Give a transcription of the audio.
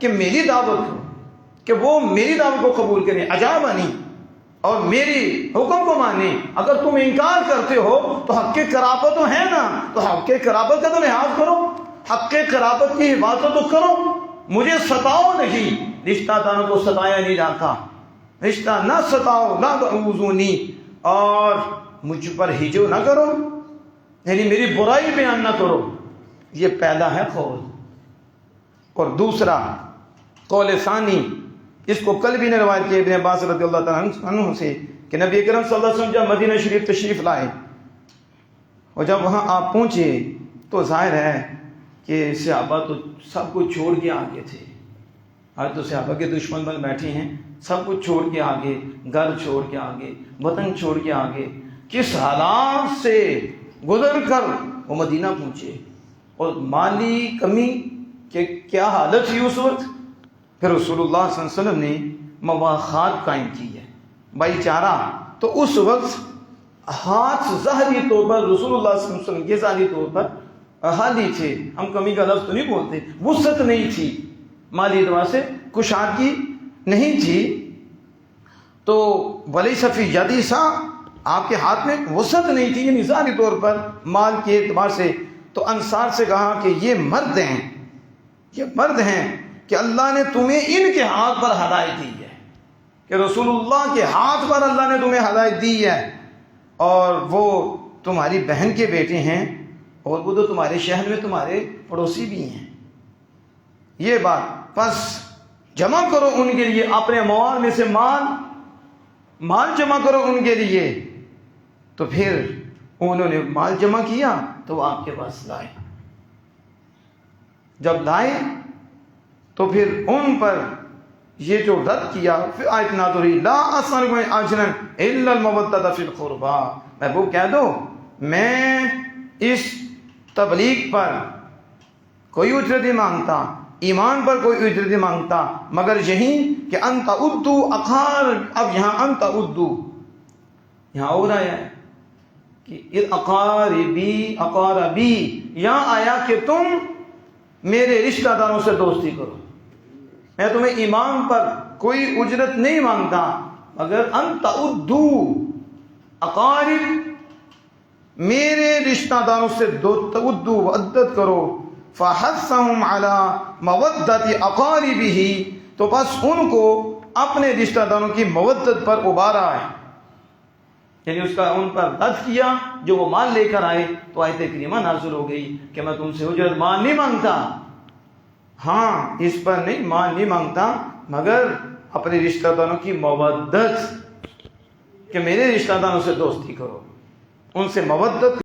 کہ میری دعوت ہو، کہ وہ میری دعوت کو قبول کریں، اجابنی، اور میری حکم کو مانیں۔ اگر تم انکار کرتے ہو تو حق کے قرابت تو ہے نا، تو حق کے قرابت کا تو لحاظ کرو، حق کے قرابت کی حفاظت تو کرو، مجھے ستاؤ نہیں۔ رشتہ داروں کو ستایا نہیں جاتا، رشتہ نہ ستاؤ، لا تعوذونی، اور مجھ پر ہجو نہ کرو، یعنی میری برائی بیان نہ کرو۔ یہ پہلا ہے قول۔ اور دوسرا قول ثانی، اس کو کل بھی نے روایت کی ابن عباس رضی اللہ تعالیٰ عنہ سے، کہ نبی اکرم صلی اللہ علیہ وسلم جب مدینہ شریف تشریف لائے اور جب وہاں آپ پہنچے تو ظاہر ہے کہ صحابہ تو سب کچھ چھوڑ کے آگے تھے۔ آج تو صحابہ کے دشمن بن بیٹھے ہیں، سب کچھ چھوڑ کے آگے، گھر چھوڑ کے آگے، وطن چھوڑ کے آگے، کس حالات سے گزر کر وہ مدینہ پہنچے، اور مالی کمی کہ کیا حالت تھی اس وقت۔ پھر رسول اللہ صلی اللہ علیہ وسلم نے مواخات قائم کی ہے، بھائی چارہ۔ تو اس وقت ہاتھ ظاہری طور پر رسول اللہ صلی اللہ علیہ وسلم کے ظاہری طور پر حالی تھے، ہم کمی کا لفظ تو نہیں بولتے، وسعت نہیں تھی، مالی اعتبار سے کشادگی نہیں تھی، تو ولیس فی یدی سا، آپ کے ہاتھ میں وسعت نہیں تھی، یعنی ظاہری طور پر مال کے اعتبار سے۔ تو انصار سے کہا کہ یہ مرد ہیں، یہ مرد ہیں کہ اللہ نے تمہیں ان کے ہاتھ پر ہدایت دی ہے، کہ رسول اللہ کے ہاتھ پر اللہ نے تمہیں ہدایت دی ہے، اور وہ تمہاری بہن کے بیٹے ہیں، اور وہ تو تمہارے شہر میں تمہارے پڑوسی بھی ہیں۔ یہ بات، پس جمع کرو ان کے لیے اپنے موال میں سے مال جمع کرو ان کے لیے۔ تو پھر انہوں نے مال جمع کیا تو وہ آپ کے پاس لائے، جب لائے تو پھر ان پر یہ جو رد کیا، پھر آیت نازل ہوئی، لا اسألکم اجرا الا المودۃ فی القربى، محبوب کہہ دو میں اس تبلیغ پر کوئی اجرت نہیں مانگتا، ایمان پر کوئی اجرت نہیں مانگتا، مگر یہی کہ انت ادو اقار، اب یہاں انت ادو یہاں اور آیا ہے کہ اقاربی، یہاں آیا کہ تم میرے رشتہ داروں سے دوستی کرو، میں تمہیں ایمان پر کوئی اجرت نہیں مانگتا، مگر انت ادو اقارب، میرے رشتہ داروں سے ادو عدت کرو، فحثهم على مودت اقاربہ، تو بس ان کو اپنے رشتہ داروں کی مودت پر ابارا ہے، یعنی اس کا ان پر رد کیا جو وہ مال لے کر آئے۔ تو آیت کریمہ نازل ہو گئی کہ میں تم سے اجرت مال نہیں مانگتا، ہاں اس پر نہیں مال نہیں مانگتا، مگر اپنے رشتہ داروں کی مودت، کہ میرے رشتہ داروں سے دوستی کرو، ان سے مودت